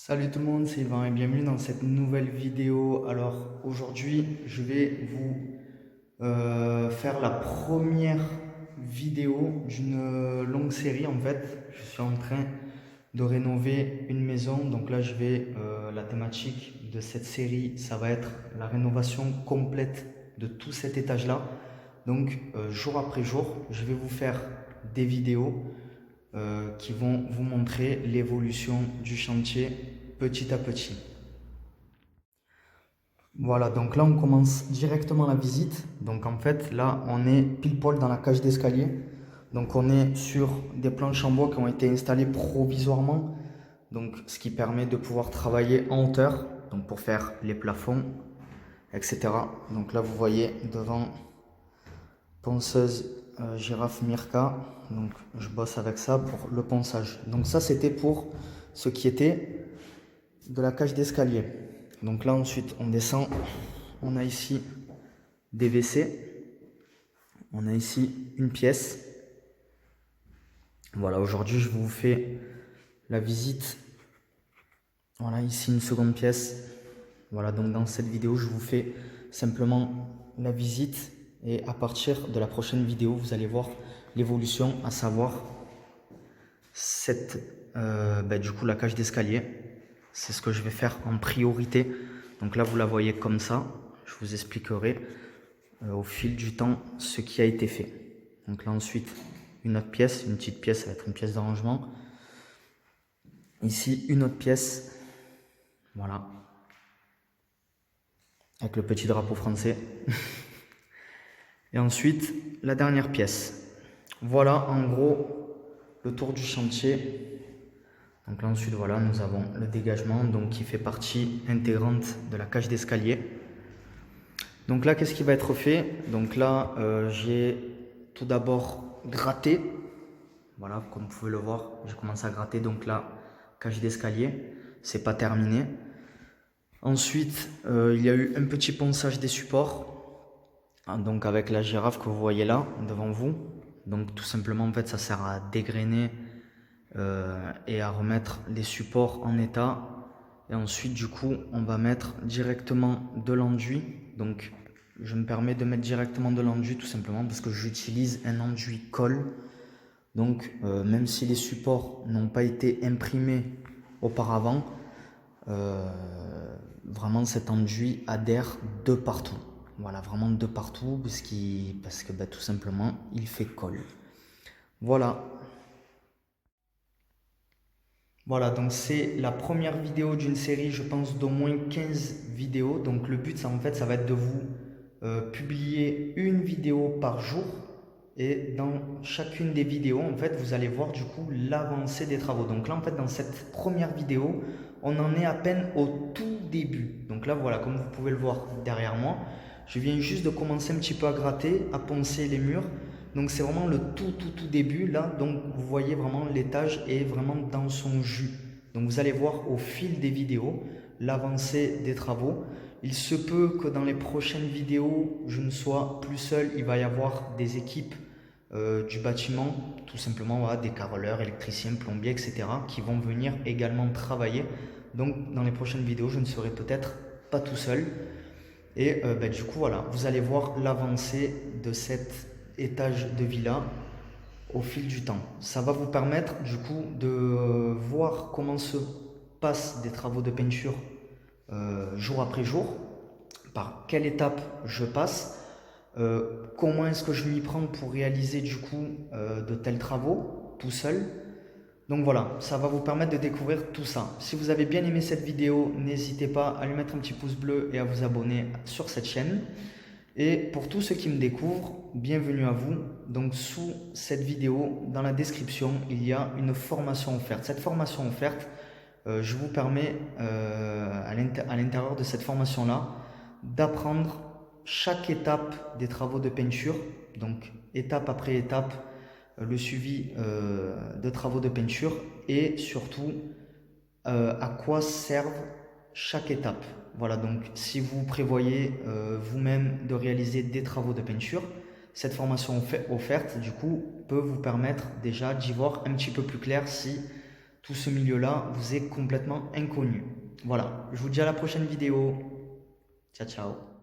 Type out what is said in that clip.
Salut tout le monde, c'est Yvan et bienvenue dans cette nouvelle vidéo. Alors aujourd'hui, je vais vous faire la première vidéo d'une longue série en fait. Je suis en train de rénover une maison, donc là la thématique de cette série, ça va être la rénovation complète de tout cet étage-là. Donc jour après jour, je vais vous faire des vidéos qui vont vous montrer l'évolution du chantier petit à petit. Voilà, donc là on commence directement la visite. Donc en fait là on est pile poil dans la cage d'escalier. Donc on est sur des planches en bois qui ont été installées provisoirement. Donc ce qui permet de pouvoir travailler en hauteur. Donc pour faire les plafonds, etc. Donc là vous voyez devant ponceuse Girafe Mirka. Donc je bosse avec ça pour le ponçage. Donc ça c'était pour ce qui était de la cage d'escalier. Donc là ensuite on descend, on a ici des WC, on a ici une pièce. Voilà, aujourd'hui je vous fais la visite. Voilà, ici une seconde pièce. Voilà, donc dans cette vidéo je vous fais simplement la visite et à partir de la prochaine vidéo vous allez voir l'évolution, à savoir du coup la cage d'escalier. C'est ce que je vais faire en priorité. Donc là vous la voyez comme ça. Je vous expliquerai au fil du temps ce qui a été fait. Donc là ensuite une autre pièce, une petite pièce, ça va être une pièce d'arrangement. Ici une autre pièce, voilà, avec le petit drapeau français. Et ensuite la dernière pièce. Voilà en gros le tour du chantier. Donc là ensuite voilà, nous avons le dégagement donc qui fait partie intégrante de la cage d'escalier. Donc là qu'est-ce qui va être fait? Donc là j'ai tout d'abord gratté. Voilà, comme vous pouvez le voir, j'ai commencé à gratter. Donc là, cage d'escalier, c'est pas terminé. Ensuite, il y a eu un petit ponçage des supports. Donc avec la girafe que vous voyez là, devant vous. Donc tout simplement, en fait, ça sert à dégrainer et à remettre les supports en état. Et ensuite, du coup, on va mettre directement de l'enduit. Donc, je me permets de mettre directement de l'enduit tout simplement parce que j'utilise un enduit colle. Donc, même si les supports n'ont pas été imprimés auparavant, vraiment cet enduit adhère de partout. Voilà, vraiment de partout parce que tout simplement, il fait colle. Voilà. Voilà, donc c'est la première vidéo d'une série, je pense, d'au moins 15 vidéos. Donc le but, ça, en fait, ça va être de vous publier une vidéo par jour. Et dans chacune des vidéos, en fait, vous allez voir du coup l'avancée des travaux. Donc là, en fait, dans cette première vidéo, on en est à peine au tout début. Donc là, voilà, comme vous pouvez le voir derrière moi, je viens juste de commencer un petit peu à gratter, à poncer les murs. Donc c'est vraiment le tout début là. Donc vous voyez vraiment l'étage est vraiment dans son jus. Donc vous allez voir au fil des vidéos l'avancée des travaux. Il se peut que dans les prochaines vidéos, je ne sois plus seul. Il va y avoir des équipes du bâtiment, tout simplement voilà, des carreleurs, électriciens, plombiers, etc. qui vont venir également travailler. Donc dans les prochaines vidéos, je ne serai peut-être pas tout seul. Et du coup, voilà, vous allez voir l'avancée de cet étage de villa au fil du temps. Ça va vous permettre du coup de voir comment se passent des travaux de peinture jour après jour, par quelle étape je passe, comment est-ce que je m'y prends pour réaliser du coup de tels travaux tout seul. Donc voilà, ça va vous permettre de découvrir tout ça. Si vous avez bien aimé cette vidéo, n'hésitez pas à lui mettre un petit pouce bleu et à vous abonner sur cette chaîne. Et pour tous ceux qui me découvrent, bienvenue à vous. Donc sous cette vidéo, dans la description, il y a une formation offerte. Cette formation offerte, je vous permets à l'intérieur de cette formation-là d'apprendre chaque étape des travaux de peinture. Donc étape après étape, le suivi de travaux de peinture et surtout à quoi servent chaque étape. Voilà, donc si vous prévoyez vous-même de réaliser des travaux de peinture, cette formation offerte, du coup, peut vous permettre déjà d'y voir un petit peu plus clair si tout ce milieu-là vous est complètement inconnu. Voilà, je vous dis à la prochaine vidéo. Ciao, ciao.